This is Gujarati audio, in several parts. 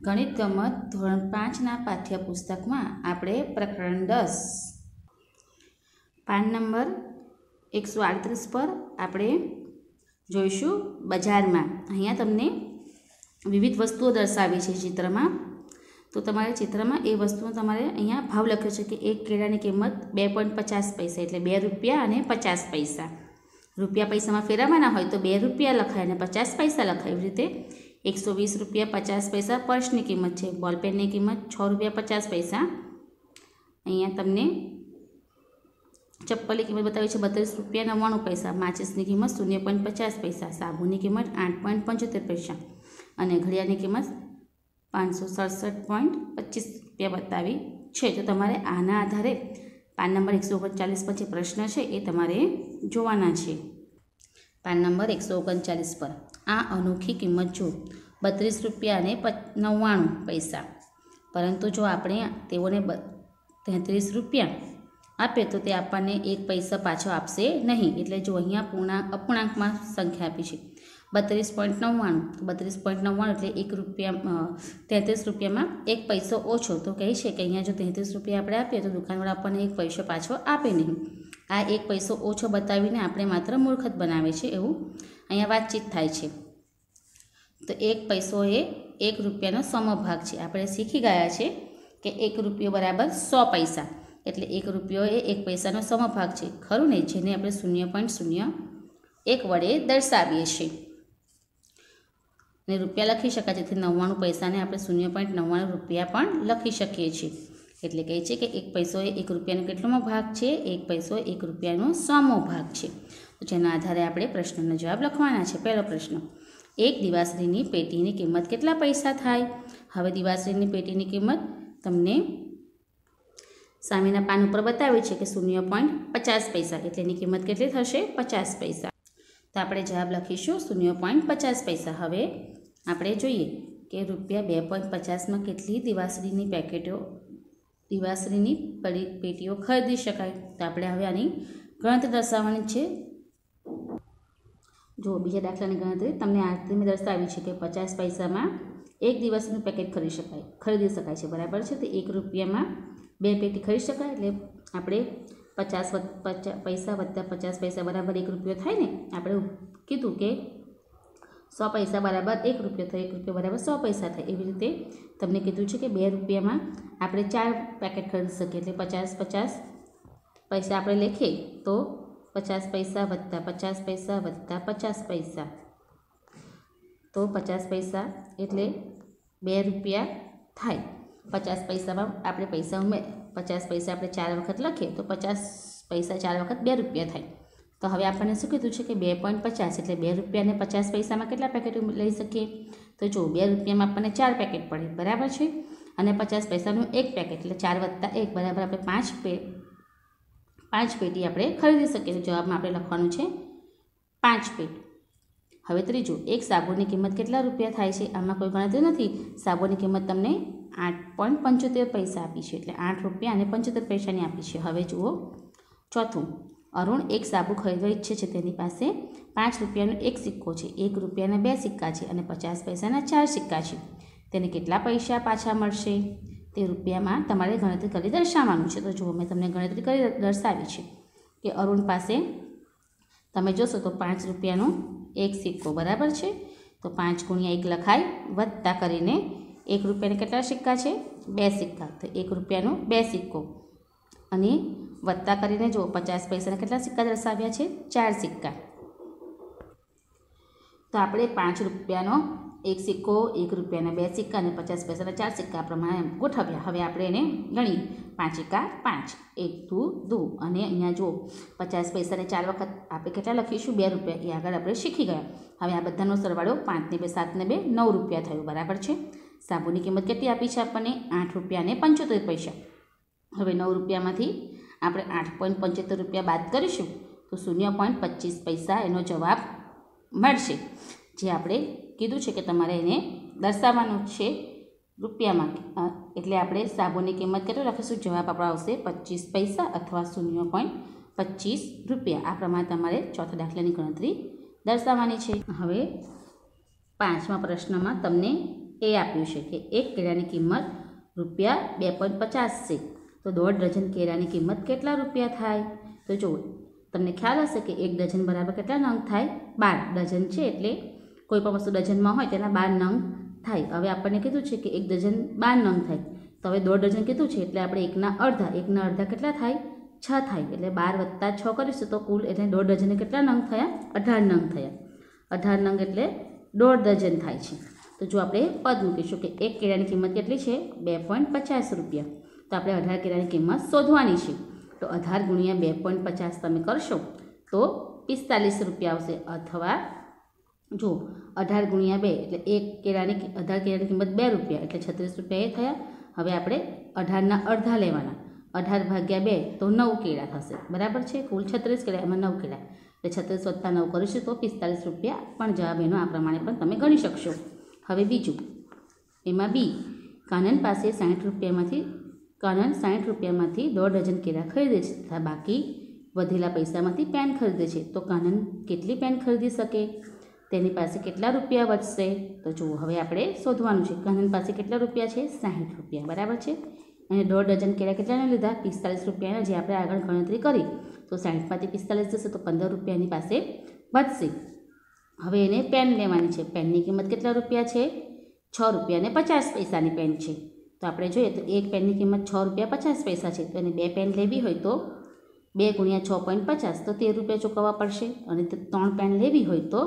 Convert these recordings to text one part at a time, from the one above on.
ગણિત ગમત ધોરણ 5ના પાઠ્યપુસ્તકમાં આપણે પ્રકરણ 10 પાન નંબર 138 પર આપણે જોઈશું બજારમાં. અહીંયા તમને વિવિધ વસ્તુઓ દર્શાવી છે ચિત્રમાં. તો તમારે ચિત્રમાં એ વસ્તુનો તમારે અહીંયા ભાવ લખ્યો છે કે એક કેળાની કિંમત 2.50 પૈસા એટલે 2 રૂપિયા અને 50 પૈસા. રૂપિયા પૈસામાં ફેરવવાના હોય તો 2 રૂપિયા લખાય અને 50 પૈસા લખાય. એવી રીતે 120 રૂપિયા 50 પૈસા પર્સની કિંમત છે. બોલપેનની કિંમત 6 રૂપિયા 50 પૈસા. અહીંયા તમને ચપ્પલની કિંમત બતાવી છે 32 રૂપિયા 99 પૈસા. માચિસની કિંમત 0.50 પૈસા. સાબુની કિંમત 8.75 પૈસા અને ઘડિયાળની કિંમત 567.25 રૂપિયા બતાવી છે. તો તમારે આના આધારે પાન નંબર 139 પર જે પ્રશ્ન છે એ તમારે જોવાના છે. પાન નંબર 139 પર આ અનોખી કિંમત જો 32 રૂપિયા અને 99 પૈસા, પરંતુ જો આપણે તેઓને 33 રૂપિયા આપે તો તે આપણને 1 પૈસા પાછો આપશે નહીં. એટલે જો અહીંયા અપૂર્ણાંકમાં સંખ્યા આપી છે 32.99, 32.99 એટલે 1 રૂપિયા 33 રૂપિયામાં 1 પૈસો ઓછો. તો કહે છે કે અહીંયા જો 33 રૂપિયા આપણે આપીએ તો દુકાનવાળા આપણને 1 પૈસો પાછો આપે નહીં. આ 1 પૈસો ઓછો બતાવીને આપણે માત્ર મૂર્ખત બનાવે છે એવું અહીંયા વાતચીત થાય છે. તો 1 પૈસો એ 1 રૂપિયાનો સમભાગ છે. આપણે શીખી ગયા છે કે 1 રૂપિયો બરાબર 100 પૈસા, એટલે 1 રૂપિયો એ 1 પૈસાનો સમભાગ છે, ખરું ને? જેને આપણે 0.01 વડે દર્શાવીએ છીએ. અને રૂપિયા લખી શકાય, જેથી 99 પૈસાને આપણે 0.99 રૂપિયા પણ લખી શકીએ છીએ. એટલે કહે છે કે 1 પૈસો એ 1 રૂપિયાનો કેટલોમો ભાગ છે? 1 પૈસો 1 રૂપિયાનો 100મો ભાગ છે. તો જેના આધારે આપણે પ્રશ્નનો જવાબ લખવાના છે. પહેલો પ્રશ્ન, એક દિવાસળીની પેટીની કિંમત કેટલા પૈસા થાય? હવે દિવાસળીની પેટીની કિંમત તમને સામેના પાન ઉપર બતાવે છે કે 0.50 પૈસા, એટલે એની કિંમત કેટલી થશે? 50 પૈસા. તો આપણે જવાબ લખીશું 0.50 પૈસા. હવે આપણે જોઈએ કે રૂપિયા 2.50માં કેટલી દિવાસળીની પેટીઓ ખરીદી શકાય. તો આપણે હવે આની ગણતરી દર્શાવવાની છે. જો બીજા દાખલાની ગણતરી તમને આ રીતે મેં દર્શાવી છે કે 50 પૈસામાં 1 દિવાસળીનું પેકેટ ખરીદી શકાય છે, બરાબર છે? તો 1 રૂપિયામાં 2 પેટી ખરીદી શકાય, એટલે આપણે 50 પૈસા વત્તા 50 પૈસા બરાબર 1 રૂપિયો થાય ને. આપણે કીધું કે 100 પૈસા બરાબર 1 રૂપિયો થાય, 1 રૂપિયો બરાબર 100 પૈસા થાય. એવી રીતે તમને કીધું છે કે 2 રૂપિયામાં આપણે 4 પેકેટ ખરીદી શકીએ, એટલે 50 પૈસા આપણે લખીએ તો 50 પૈસા વત્તા 50 પૈસા વત્તા 50 પૈસા, તો 50 પૈસા એટલે 2 રૂપિયા થાય. 50 પૈસામાં આપણે 50 પૈસા આપણે 4 વખત લખીએ તો 50 પૈસા 4 વખત 2 રૂપિયા થાય. તો હવે આપણને શું કીધું છે કે 2.50 એટલે 2 રૂપિયા અને 50 પૈસામાં કેટલા પેકેટો લઈ શકીએ? તો જો 2 રૂપિયામાં આપણને 4 પેકેટ પડે, બરાબર છે? અને 50 પૈસાનું 1 પેકેટ એટલે 4 વત્તા 1 બરાબર આપણે 5 પેટી આપણે ખરીદી શકીએ. તો જવાબમાં આપણે લખવાનું છે 5 પેટી. હવે ત્રીજું, એક સાબુની કિંમત કેટલા રૂપિયા થાય છે? આમાં કોઈ ગણતરી નથી. સાબુની કિંમત તમને 8.75 પૈસા આપી છે, એટલે 8 રૂપિયા અને 75 પૈસાની આપી છે. હવે જુઓ ચોથું, અરુણ એક સાબુ ખરીદવા ઈચ્છે છે. તેની પાસે 5 રૂપિયાનો 1 સિક્કો છે, 1 રૂપિયાના 2 સિક્કા છે અને 50 પૈસાના 4 સિક્કા છે. તેને કેટલા પૈસા પાછા મળશે? તે રૂપિયામાં તમારે ગણતરી કરી દર્શાવવાનું છે. તો જુઓ, મેં તમને ગણતરી કરી દર્શાવી છે કે અરુણ પાસે તમે જોશો તો 5 રૂપિયાનો 1 સિક્કો, બરાબર છે? તો 5 ગુણ્યા 1 લખાય, વત્તા કરીને 1 રૂપિયાના કેટલા સિક્કા છે? 2 સિક્કા, તો 1 રૂપિયાનો 2 સિક્કો અને વત્તા કરીને જો 50 પૈસાના કેટલા સિક્કા દર્શાવ્યા છે? 4 સિક્કા. તો આપણે 5 રૂપિયાનો 1 સિક્કો, 1 રૂપિયાના 2 સિક્કા અને 50 પૈસાના 4 સિક્કા પ્રમાણે ગોઠવ્યા. હવે આપણે એને ગણીએ. 5 એકા 5, 1 દુ અને અહીંયા જો 50 પૈસાને 4 વખત આપણે કેટલા લખીશું? 2 રૂપિયા. એ આગળ આપણે શીખી ગયા. હવે આ બધાનો સરવાળો 5 ને 2 7 ને 2 9 રૂપિયા થયું, બરાબર છે? સાબુની કિંમત કેટલી આપી છે આપણને? 8 રૂપિયા અને 75 પૈસા. હવે 9 રૂપિયામાંથી આપણે 8.75 રૂપિયા બાદ કરીશું તો 0.25 પૈસા એનો જવાબ મળશે. જે આપણે કીધું છે કે તમારે એને દર્શાવવાનું છે રૂપિયામાં. એટલે આપણે સાબુની કિંમત કેટલું લખીશું? જવાબ આપણો આવશે 25 પૈસા અથવા 0.25 રૂપિયા. આ પ્રમાણે તમારે ચોથા દાખલાની ગણતરી દર્શાવવાની છે. હવે પાંચમા પ્રશ્નમાં તમને એ આપ્યું છે કે એક કેળાની કિંમત ₹2.50 છે, તો 1.5 ડઝન કેળાની કિંમત કેટલા રૂપિયા થાય? તો જુઓ, તમને ખ્યાલ હશે કે 1 ડઝન બરાબર કેટલા નંગ થાય? 12 ડઝન છે એટલે કોઈ પણ વસ્તુ ડઝનમાં હોય તેના 12 નંગ થાય. હવે આપણને કીધું છે કે 1 ડઝન 12 નંગ થાય, તો હવે 1.5 ડઝન કીધું છે એટલે આપણે એકના અડધા કેટલા થાય? 6 થાય. એટલે 12 + 6 કરીશું તો કુલ એટલે 1.5 ડઝને કેટલા નંગ થયા? 18 નંગ થયા. 18 નંગ એટલે 1.5 ડઝન થાય છે. તો જો આપણે પદ મૂકીશું કે એક કેળાની કિંમત કેટલી છે? ₹2.50. તો આપણે 18 કેળાની કિંમત શોધવાની છે. તો 18 × 2.50 તમે કરશો તો ₹45 આવશે. અથવા જો 18 × 2 એટલે 18 કેળાની કિંમત ₹2 એટલે ₹36 એ થયા. હવે આપણે 18ના અડધા લેવાના. 18 / 2 તો 9 કેળા થશે. બરાબર છે? કુલ 36 કેળા, એમાં 9 કેળા એટલે 36 + 9 કરીશું તો ₹45 પણ જવાબ એનો આ પ્રમાણે પણ તમે ગણી શકશો. હવે બીજું, એમાં બી, કાનન પાસે ₹60માંથી 1.5 ડઝન કેળા ખરીદે છે તથા બાકી વધેલા પૈસામાંથી પેન ખરીદે છે. તો કાનન કેટલી પેન ખરીદી શકે? તેની પાસે કેટલા રૂપિયા વધશે? તો જુઓ, હવે આપણે શોધવાનું છે. કાનન પાસે કેટલા રૂપિયા છે? ₹60. બરાબર છે? અને 1.5 ડઝન કેળા કેટલાને લીધા? ₹45. જે આપણે આગળ ગણતરી કરી. તો 60માંથી 45 જશે તો ₹15 એની પાસે વધશે. હવે એને પેન લેવાની છે. પેનની કિંમત કેટલા રૂપિયા છે? ₹6.50ની પેન છે. તો આપણે જોઈએ તો એક પેનની કિંમત ₹6.50 છે. તો એને 2 પેન લેવી હોય તો 2 × 6.50 તો ₹13 ચૂકવવા પડશે. અને 3 પેન લેવી હોય તો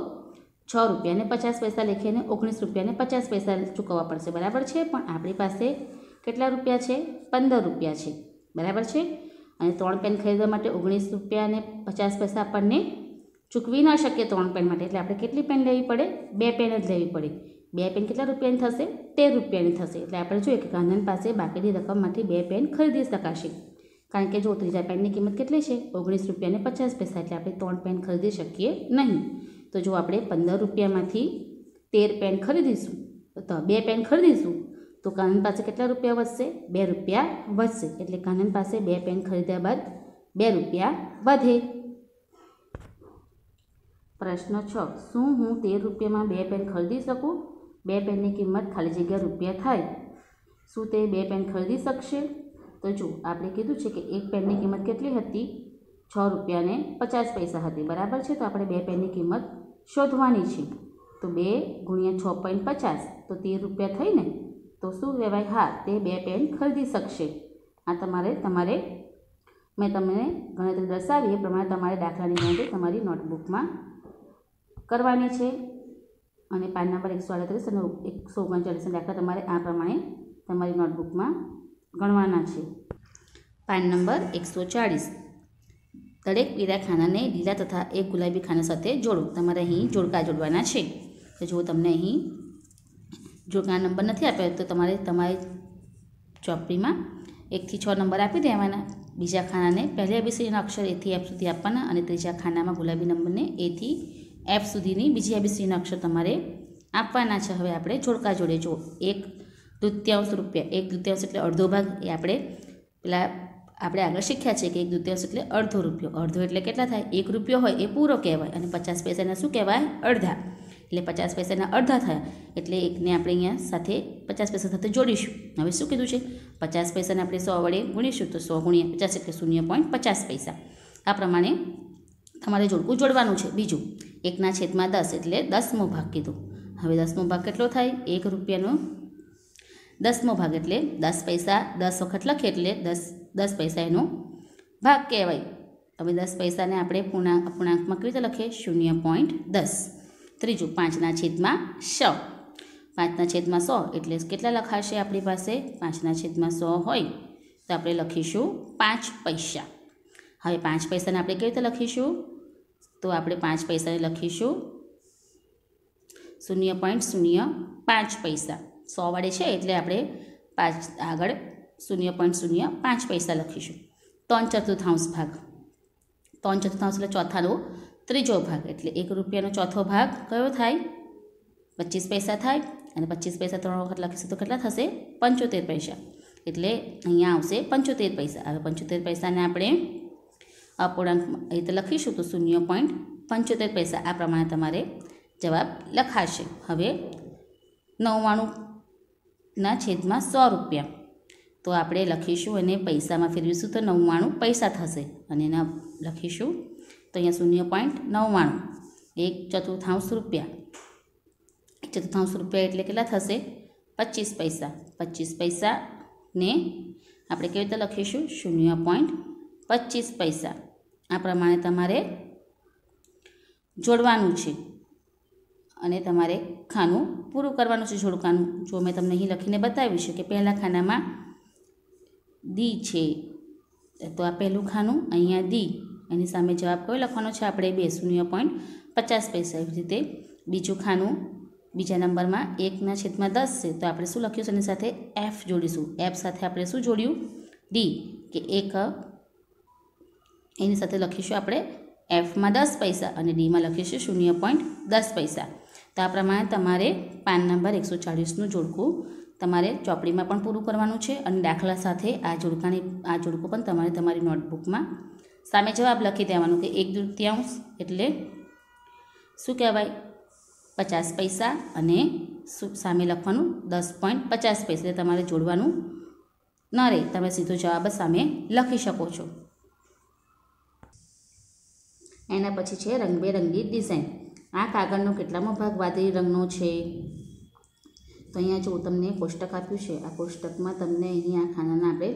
₹6.50 લખીને ₹19.50 ચૂકવવા પડશે. બરાબર છે? પણ આપણી પાસે કેટલા રૂપિયા છે? ₹15 છે. બરાબર છે? અને 3 પેન ખરીદવા માટે ₹19.50 આપણને ચૂકવી ન શકીએ 3 પેન માટે. એટલે આપણે કેટલી પેન લેવી પડે? 2 પેન જ લેવી પડે. 2 પેન કેટલા રૂપિયાની થશે? ₹13ની થશે. એટલે આપણે જોઈએ કે કાનન પાસે બાકીની રકમમાંથી 2 પેન ખરીદી શકાશે. કારણ કે જો ત્રીજા પેનની કિંમત કેટલી છે? ₹19.50. એટલે આપણે 3 પેન ખરીદી શકીએ નહીં. તો જો આપણે ₹15માંથી 13 પેન ખરીદીશું તો 2 પેન ખરીદીશું તો કાનન પાસે કેટલા રૂપિયા વધશે? ₹2 વધશે. એટલે કાનન પાસે 2 પેન ખરીદ્યા બાદ ₹2 વધે. પ્રશ્ન 6. શું હું ₹13માં 2 પેન ખરીદી શકું? 2 પેનની કિંમત ખાલી જગ્યા રૂપિયા થાય. શું તે 2 પેન ખરીદી શકશે? તો જો, આપણે કીધું છે કે એક પેનની કિંમત કેટલી હતી? ₹6.50 હતી. બરાબર છે? તો આપણે 2 પેનની કિંમત શોધવાની છે. તો 2 × 6.50 તો ₹13 થઈ ને? તો શું કહેવાય? હા, તે 2 પેન ખરીદી શકશે. આ તમારે મેં તમને ગણતરી દર્શાવી એ પ્રમાણે તમારે દાખલાની ગણતરી તમારી નોટબુકમાં કરવાની છે. અને પાન નંબર 138 અને 139 દાખલા તમારે આ પ્રમાણે તમારી નોટબુકમાં ગણવાના છે. PAN number 140. દરેક પીળા ખાનાને લીલા તથા એક ગુલાબી ખાના સાથે જોડો. તમારે અહીં જોડકા જોડવાના છે. તો જો તમને અહીં જોડકા નંબર નથી આપ્યા તો તમારી ચોપડીમાં 1 થી 6 નંબર આપી દેવાના. બીજા ખાનાને પહેલા ABCDના અક્ષર A થી F સુધી આપવાના અને ત્રીજા ખાનામાં ગુલાબી નંબરને A થી F સુધીની બીજી ABCDના અક્ષર તમારે આપવાના છે. હવે આપણે જોડકા જોડે. જો 1/2 રૂપિયા, 1/2 એટલે અડધો ભાગ. એ આપણે આગળ શીખ્યા છે કે 1/2 એટલે અડધો રૂપિયો. અડધો એટલે કેટલા થાય? ₹1 હોય એ પૂરો કહેવાય અને 50 પૈસાના શું કહેવાય? અડધા. એટલે 50 પૈસાના અડધા થયા એટલે એકને આપણે અહીંયા સાથે 50 પૈસા સાથે જોડીશું. હવે શું કીધું છે? 50 પૈસાને આપણે 100 વડે ગુણીશું તો 100 × 50 એટલે ₹0.50. આ પ્રમાણે તમારે જોડકું જોડવાનું છે. બીજું, 1/10 એટલે 10મો ભાગ કીધું. હવે 10મો ભાગ કેટલો થાય? ₹1નો 10મો ભાગ એટલે 10 પૈસા 10 વખત લખીએ એટલે 10 પૈસા એનો ભાગ કહેવાય. હવે 10 પૈસાને આપણે અપૂર્ણાંકમાં કેવી રીતે લખીએ? 0.10. ત્રીજું, 5/100. 5/100 એટલે કેટલા લખાશે આપણી પાસે? 5/100 હોય તો આપણે લખીશું 5 પૈસા. હવે 5 પૈસાને આપણે કેવી રીતે લખીશું? તો આપણે 5 પૈસાને લખીશું 0.05 પૈસા. 100 વડે છે એટલે આપણે 5 આગળ 0.05 પૈસા લખીશું. 3/4 ભાગ. 3/4 એટલે ચોથાનો ત્રીજો ભાગ એટલે ₹1નો ચોથો ભાગ કયો થાય? 25 પૈસા થાય. અને 25 પૈસા 3 વખત લખીશું તો કેટલા થશે? 75 પૈસા. એટલે અહીંયા આવશે 75 પૈસા. હવે 75 પૈસાને આપણે અપૂર્ણાંકમાં એ રીતે લખીશું તો 0.75 પૈસા. આ પ્રમાણે તમારે જવાબ લખાશે. હવે 99 ના છેદમાં 100 રૂપિયા. તો આપણે લખીશું અને પૈસામાં ફેરવીશું તો 99 પૈસા થશે અને એના લખીશું તો અહીંયા 0.99 1/4 રૂપિયા. 1/4 રૂપિયા એટલે કેટલા થશે? 25 પૈસા. 25 પૈસાને આપણે કેવી રીતે લખીશું? 0.25 પૈસા. આ પ્રમાણે તમારે જોડવાનું છે અને તમારે ખાનું પૂરું કરવાનું છે જોડકાનું. જો મેં તમને અહીં લખીને બતાવ્યું છે કે પહેલા ખાનામાં દી છે તો આ પહેલું ખાનું, અહીંયા દી, એની સામે જવાબ કયો લખવાનો છે આપણે? 0.50 પૈસા. એવી રીતે બીજું ખાનું બીજા નંબરમાં 1/10 છે તો આપણે શું લખ્યું છે? એની સાથે એફ જોડીશું. એફ સાથે આપણે શું જોડ્યું? ડી, કે 1 એની સાથે લખીશું આપણે એફમાં 10 પૈસા અને ડીમાં લખીશું 0.10 પૈસા. તો આ પ્રમાણે તમારે પાન નંબર 140નું જોડકું તમારે ચોપડીમાં પણ પૂરું કરવાનું છે અને દાખલા સાથે આ જોડકું પણ તમારે તમારી નોટબુકમાં સામે જવાબ લખી દેવાનું કે 1/2 એટલે શું કહેવાય? 50 પૈસા અને સામે લખવાનું 10.50 પૈસા. એટલે તમારે જોડવાનું ન રહે, તમે સીધો જવાબ સામે લખી શકો છો. એના પછી છે રંગબેરંગી ડિઝાઇન. આ કાગળનો કેટલામો ભાગ વાદળી રંગનો છે? તો અહીંયા જો તમને કોષ્ટક આપ્યું છે, આ કોષ્ટકમાં તમને અહીંયા આ ખાનાના આપણે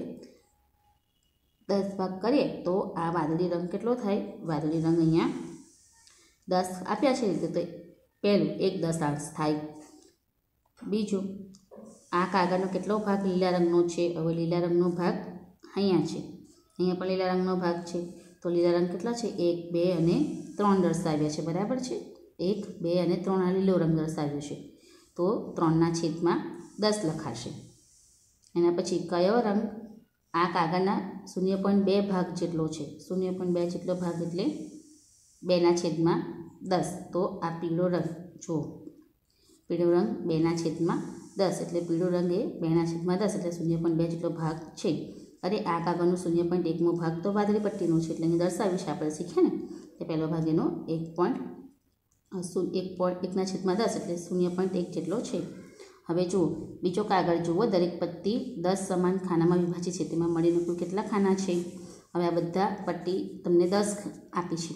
10 ભાગ કરીએ તો આ વાદળી રંગ કેટલો થાય? વાદળી રંગ અહીંયા 10 આપ્યા છે તો પહેલું 1/10 થાય. બીજું, આ કાગળનો કેટલો ભાગ લીલા રંગનો છે? હવે લીલા રંગનો ભાગ અહીંયા છે, અહીંયા પણ લીલા રંગનો ભાગ છે તો લીલા રંગ કેટલા છે? 1, 2 અને 3 દર્શાવ્યા છે. બરાબર છે? 1, 2 અને 3 આ લીલો રંગ દર્શાવ્યો છે તો 3/10 લખાશે. એના પછી કયો રંગ આ કાગળના 0.2 ભાગ જેટલો છે? 0.2 જેટલો ભાગ એટલે 2/10. તો આ પીળો રંગ, જો પીળો રંગ 2/10 એટલે પીળો રંગ એ 2/10 એટલે 0.2 જેટલો ભાગ છે. અરે આ કાગળનો 0.1મો ભાગ તો વાદળી પટ્ટીનો છે એટલે અહીં દર્શાવ્યું છે, આપણે શીખ્યા ને કે પહેલો ભાગ એનો 1/10 એટલે 0.1 જેટલો છે. હવે જુઓ બીજો કાગળ જુઓ, દરેક પટ્ટી 10 સમાન ખાનામાં વિભાજિત છે, તેમાં મળીને કુલ કેટલા ખાના છે? હવે આ બધા પટ્ટી તમને 10 આપી છે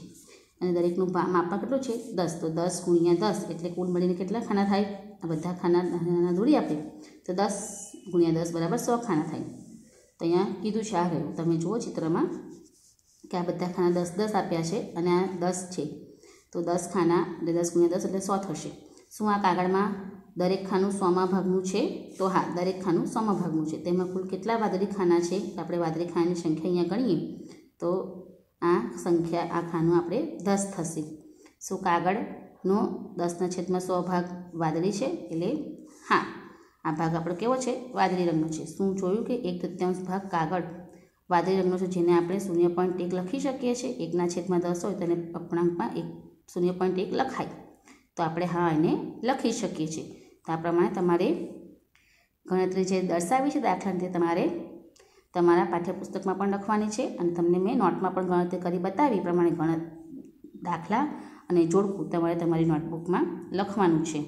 અને દરેકનું માપ કેટલું છે? 10. તો 10 × 10 એટલે કુલ મળીને કેટલા ખાના થાય? આ બધા ખાના દોરી આપે તો 10 × 10 બરાબર 100 ખાના થાય. તો અહીંયા કીધું છે, આ રહ્યું તમે જુઓ ચિત્રમાં કે આ બધા ખાના 10 આપ્યા છે અને આ 10 છે તો 10 ખાના એટલે 10 × 10 એટલે 100 થશે. શું આ કાગળમાં દરેક ખાનું 100મા ભાગનું છે? તો હા, દરેક ખાનું 100મા ભાગનું છે. તેમાં કુલ કેટલા વાદળી ખાના છે? આપણે વાદળી ખાનાની સંખ્યા અહીંયા ગણીએ તો આ સંખ્યા, આ ખાનું આપણે 10 થશે. શું કાગળનો 10/100 ભાગ વાદળી છે? એટલે હા, આ ભાગ આપણો કેવો છે? વાદળી રંગનો છે. શું જોયું કે 1/3 ભાગ કાગળ વાદળી રંગનો છે જેને આપણે 0.1 લખી શકીએ છીએ? 1/10 હોય તેને અપૂર્ણાંકમાં 0.1 લખાય તો આપણે હા એને લખી શકીએ છીએ. તો આ પ્રમાણે તમારે ગણતરી જે દર્શાવી છે દાખલાને તે તમારે તમારા પાઠ્યપુસ્તકમાં પણ લખવાની છે અને તમને મેં નોટમાં પણ ગણતરી કરી બતાવી પ્રમાણે દાખલા અને જોડકું તમારે તમારી નોટબુકમાં લખવાનું છે.